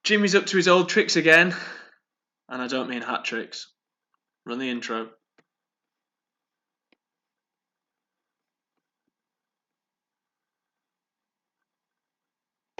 Jimmy's up to his old tricks again, and I don't mean hat tricks. Run the intro.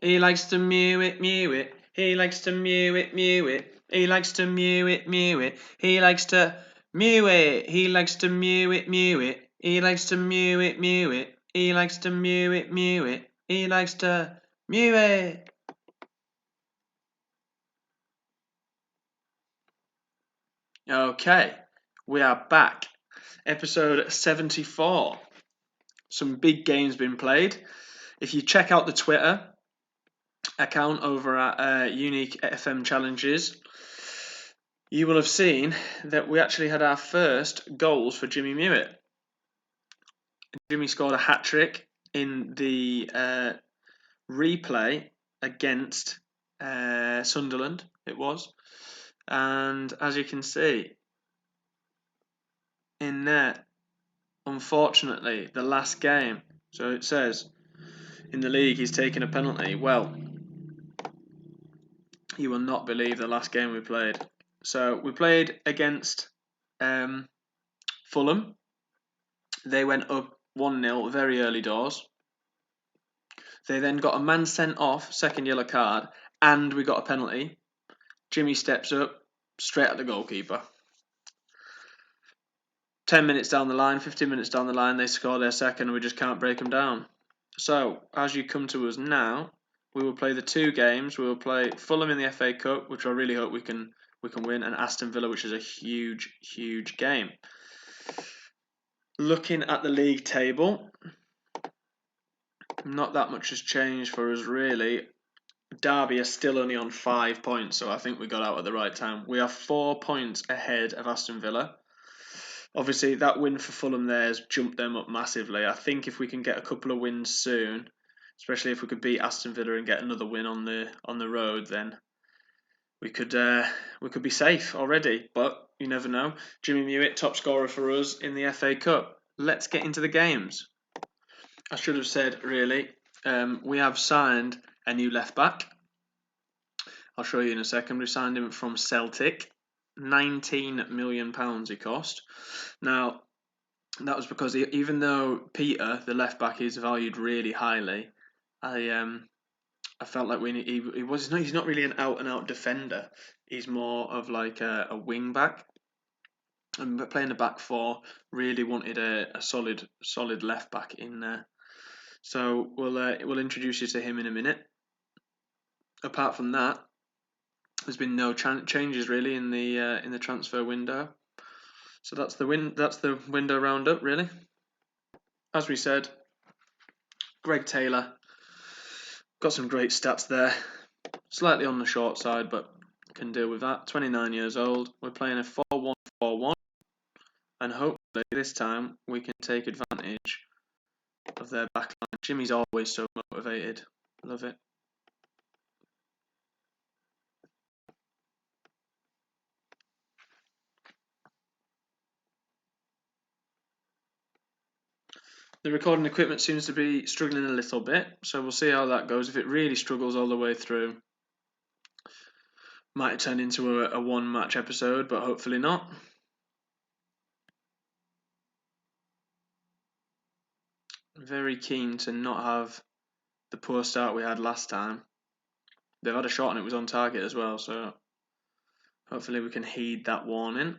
He likes to mew it, mew it. He likes to mew it, mew it. He likes to mew it, mew it. He likes to mew it. He likes to mew it, mew it. He likes to mew it, mew it. He likes to mew it, mew it. He likes to mew it. Okay, we are back. Episode 74. Some big games been played. If you check out the Twitter account over at Unique FM Challenges, you will have seen that we actually had our first goals for Jimmy Muitt. Jimmy scored a hat-trick in the replay against Sunderland, it was. And as you can see in there, unfortunately, the last game, so it says in the league he's taken a penalty. Well, you will not believe the last game we played. So we played against Fulham. They went up 1-0 very early doors. They then got a man sent off, second yellow card, and we got a penalty. Jimmy steps up, straight at the goalkeeper. 10 minutes down the line, 15 minutes down the line, they score their second and we just can't break them down. So, as you come to us now, we will play the two games. We will play Fulham in the FA Cup, which I really hope we can win, and Aston Villa, which is a huge, huge game. Looking at the league table, not that much has changed for us really. Derby are still only on 5 points, so I think we got out at the right time. We are 4 points ahead of Aston Villa. Obviously, that win for Fulham there has jumped them up massively. I think if we can get a couple of wins soon, especially if we could beat Aston Villa and get another win on the road, then we could be safe already. But you never know. Jimmy Muitt, top scorer for us in the FA Cup. Let's get into the games. I should have said, really, we have signed a new left back. I'll show you in a second. We signed him from Celtic. £19 million he cost. Now, that was because even though Peter, the left back, is valued really highly, I felt like he's not really an out and out defender. He's more of like a wing back. And playing the back four, really wanted a solid left back in there. So we'll introduce you to him in a minute. Apart from that, there's been no changes really in the transfer window. So that's the window roundup really. As we said, Greg Taylor got some great stats there. Slightly on the short side, but can deal with that. 29 years old. We're playing a 4-1-4-1, and hopefully this time we can take advantage of their backline. Jimmy's always so motivated. Love it. The recording equipment seems to be struggling a little bit, so we'll see how that goes. If it really struggles all the way through, might turn into a one-match episode, but hopefully not. Very keen to not have the poor start we had last time. They've had a shot and it was on target as well, so hopefully we can heed that warning.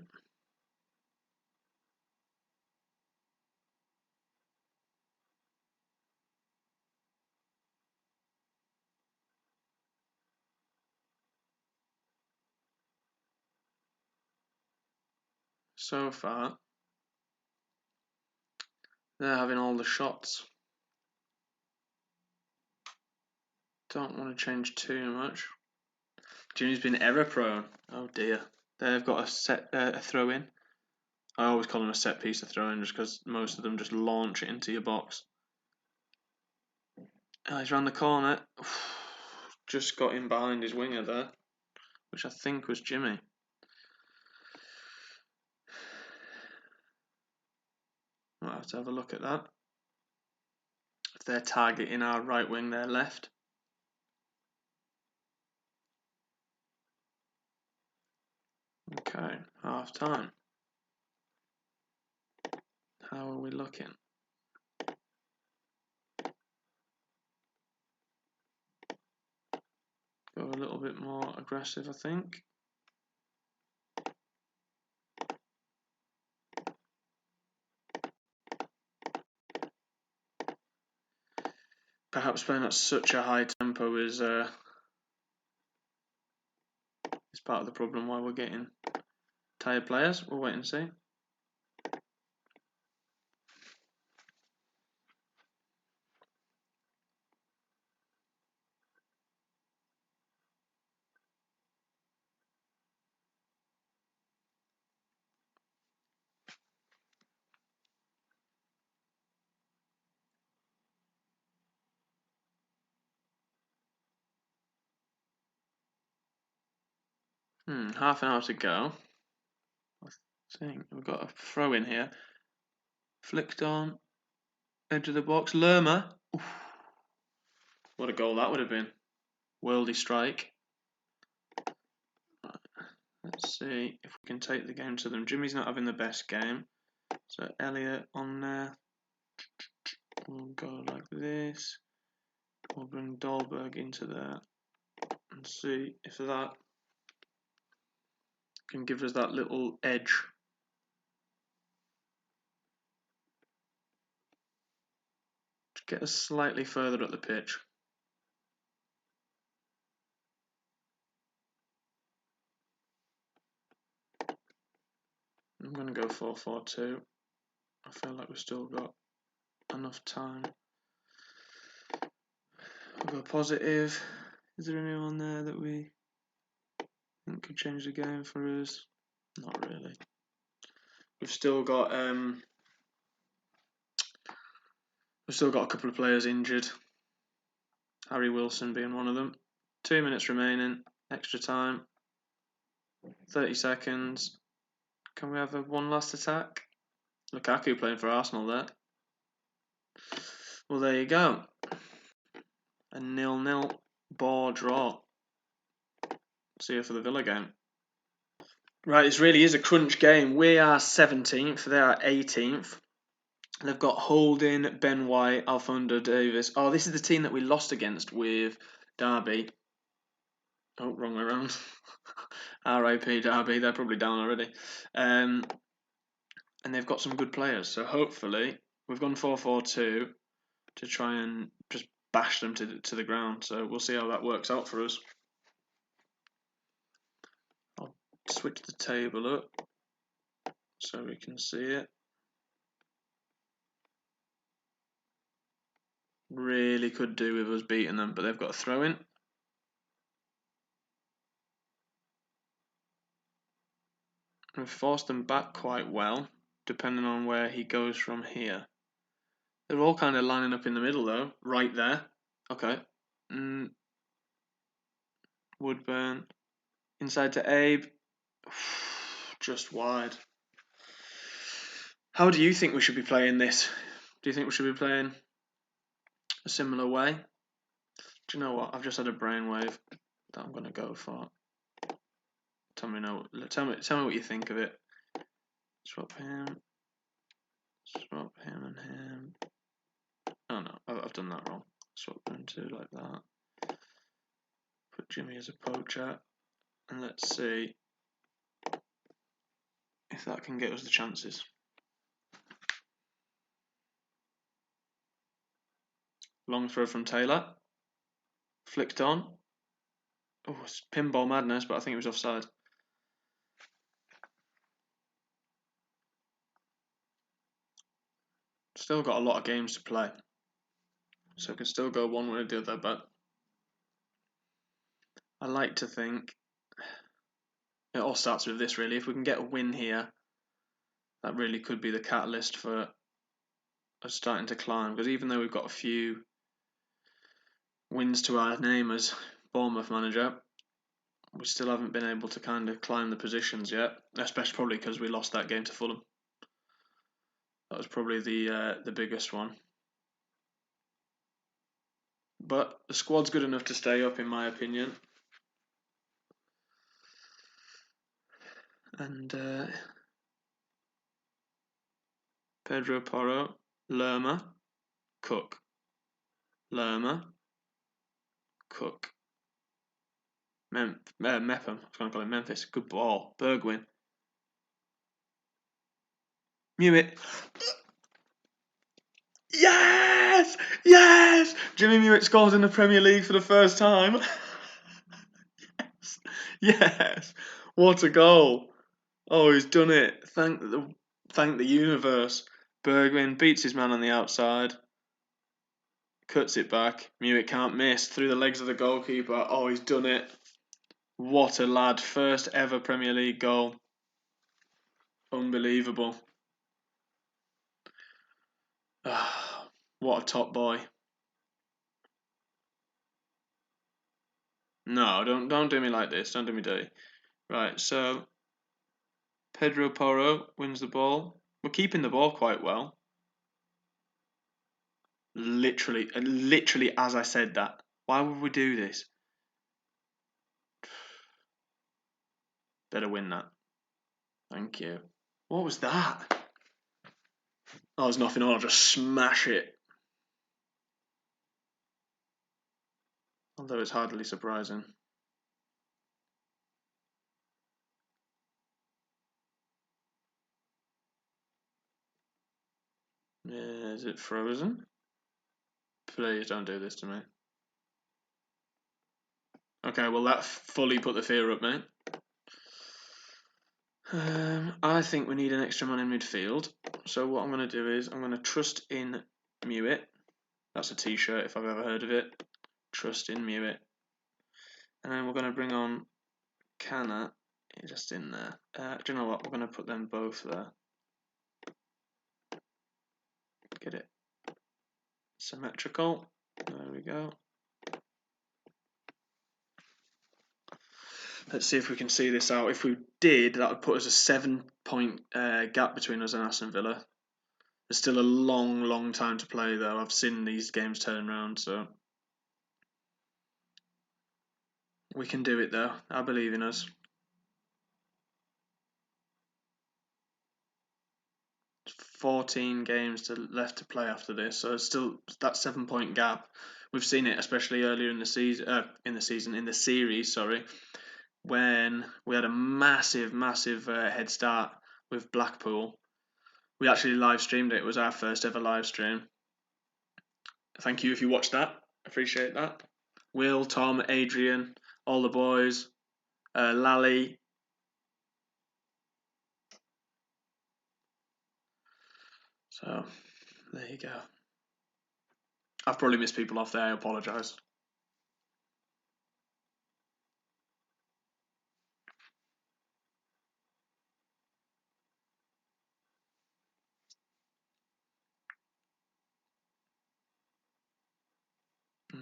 So far, they're having all the shots. Don't want to change too much. Jimmy's been error prone. Oh dear. They've got a throw in. I always call them a set piece of throw in just because most of them just launch it into your box. Oh, he's round the corner. Just got in behind his winger there, which I think was Jimmy. Might have to have a look at that. If they're targeting our right wing, they're left. Okay, half time. How are we looking? Go a little bit more aggressive, I think. Perhaps playing at such a high tempo is part of the problem why we're getting tired players. We'll wait and see. Half an hour to go. I think we've got a throw in here. Flicked on. Edge of the box. Lerma. Oof. What a goal that would have been. Worldy strike. Right. Let's see if we can take the game to them. Jimmy's not having the best game. So Elliot on there. We'll go like this. We'll bring Dahlberg into there. And see if that can give us that little edge. To get us slightly further up the pitch. I'm going to go 4-4-2. I feel like we've still got enough time. We'll go positive. Is there anyone there that we think could change the game for us? Not really. We've still got a couple of players injured. Harry Wilson being one of them. 2 minutes remaining. Extra time. 30 seconds. Can we have one last attack? Lukaku playing for Arsenal there. Well, there you go. A 0-0 ball draw. See you for the Villa game. Right, this really is a crunch game. We are 17th, they are 18th. They've got Holding, Ben White, Alfonso Davis. Oh, this is the team that we lost against with Derby. Oh, wrong way around. RIP Derby, they're probably down already. And they've got some good players, so hopefully we've gone 4-4-2 to try and just bash them to the ground. So we'll see how that works out for us. I'll switch the table up so we can see it. Really could do with us beating them, but they've got a throw in. We've forced them back quite well, depending on where he goes from here. They're all kind of lining up in the middle though, right there. Okay. Woodburn. Inside to Abe. Just wide. How do you think we should be playing this? Do you think we should be playing a similar way? Do you know what? I've just had a brainwave that I'm going to go for. Tell me what you think of it. Swap him and him. Oh no, I've done that wrong. Swap them two like that. Put Jimmy as a poacher, and let's see if that can get us the chances. Long throw from Taylor. Flicked on. Oh, it's pinball madness, but I think it was offside. Still got a lot of games to play. So it can still go one way or the other, but I like to think it all starts with this really. If we can get a win here, that really could be the catalyst for us starting to climb. Because even though we've got a few wins to our name as Bournemouth manager, we still haven't been able to kind of climb the positions yet. Especially probably because we lost that game to Fulham. That was probably the biggest one. But the squad's good enough to stay up, in my opinion. And Pedro Porro, Lerma, Cook. Lerma, Cook. Mepham. I was going to call it Memphis. Good ball. Bergwijn. Muitt. Yes! Yes! Jimmy Muitt scores in the Premier League for the first time. Yes! Yes! What a goal! Oh, he's done it. Thank the universe. Bergwijn beats his man on the outside. Cuts it back. Muitt can't miss. Through the legs of the goalkeeper. Oh, he's done it. What a lad. First ever Premier League goal. Unbelievable. What a top boy. No, don't do me like this. Don't do me dirty. Right, so Pedro Porro wins the ball. We're keeping the ball quite well. Literally as I said that. Why would we do this? Better win that. Thank you. What was that? Oh, there's nothing on. I'll just smash it. Although it's hardly surprising. Is it frozen? Please don't do this to me. Okay, well that fully put the fear up, mate. I think we need an extra man in midfield. So what I'm going to do is I'm going to trust in Muitt. That's a t-shirt if I've ever heard of it. Trust in Muitt. And then we're going to bring on Canna just in there. Do you know what? We're going to put them both there. Get it symmetrical. There we go. Let's see if we can see this out. If we did, that would put us a 7-point gap between us and Aston Villa. There's still a long time to play, though. I've seen these games turn around, so we can do it, though. I believe in us. 14 games left to play after this, so it's still that 7-point gap. We've seen it, especially earlier in the series, when we had a massive head start with Blackpool. We actually live streamed it. It was our first ever live stream. Thank you if you watched that. Appreciate that. Will, Tom, Adrian, all the boys, Lally. So, there you go. I've probably missed people off there. I apologise.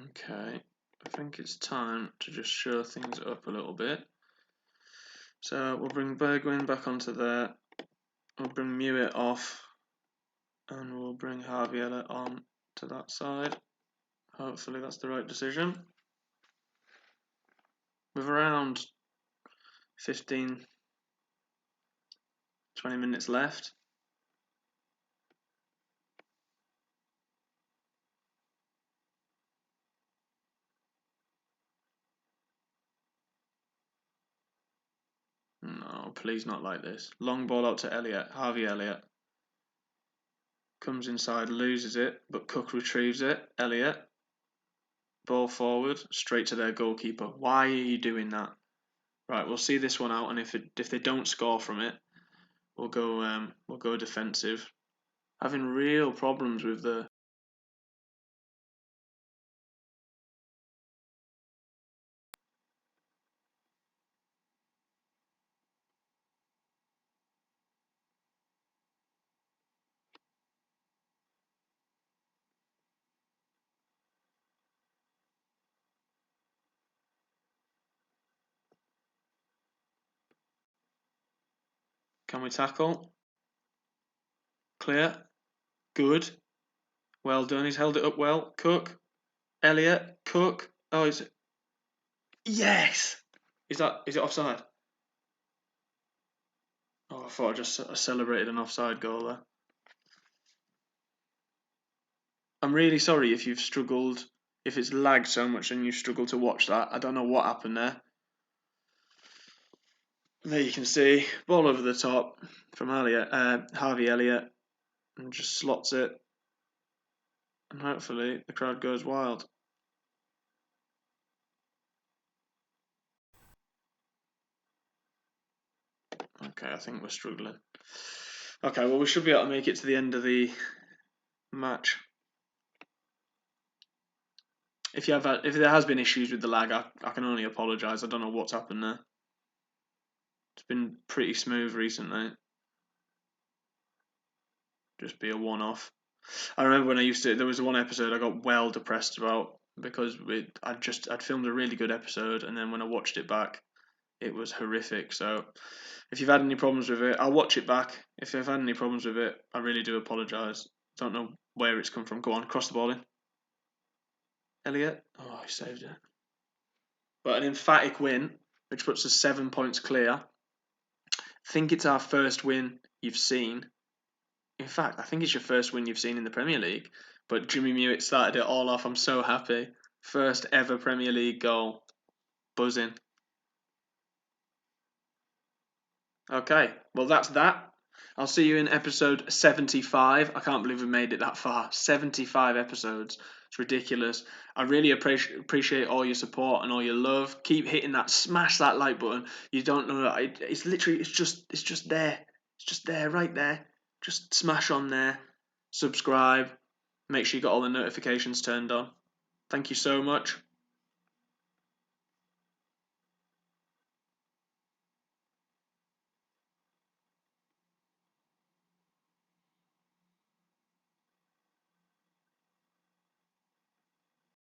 Okay, I think it's time to just show things up a little bit. So we'll bring Bergwijn back onto there. We'll bring Muitt off, and we'll bring Javier on to that side. Hopefully that's the right decision. With around 15, 20 minutes left. No, please not like this. Long ball out to Elliott. Harvey Elliott. Comes inside, loses it, but Cook retrieves it. Elliott. Ball forward, straight to their goalkeeper. Why are you doing that? Right, we'll see this one out, and if they don't score from it, we'll go defensive. Having real problems with the. Can we tackle? Clear. Good. Well done. He's held it up well. Cook. Elliott. Cook. Oh, is it? Yes. Is it offside? Oh, I thought I just celebrated an offside goal there. I'm really sorry if you've struggled, if it's lagged so much and you struggle to watch that. I don't know what happened there. There you can see, ball over the top from Harvey Elliott, and just slots it. And hopefully the crowd goes wild. Okay, I think we're struggling. Okay, well, we should be able to make it to the end of the match. If there has been issues with the lag, I can only apologise. I don't know what's happened there. It's been pretty smooth recently. Just be a one-off. I remember when there was one episode I got well depressed about because I'd filmed a really good episode, and then when I watched it back, it was horrific. So if you've had any problems with it, I'll watch it back. If you've had any problems with it, I really do apologise. Don't know where it's come from. Go on, cross the ball in. Elliot. Oh, he saved it. But an emphatic win, which puts us 7 points clear. I think it's our first win you've seen. In fact, I think it's your first win you've seen in the Premier League. But Jimmy Muitt started it all off. I'm so happy. First ever Premier League goal. Buzzing. Okay, well, that's that. I'll see you in episode 75. I can't believe we made it that far. 75 episodes. It's ridiculous. I really appreciate all your support and all your love. Keep hitting that, smash that like button. You don't know, it's literally, it's just there. It's just there, right there. Just smash on there. Subscribe. Make sure you got all the notifications turned on. Thank you so much.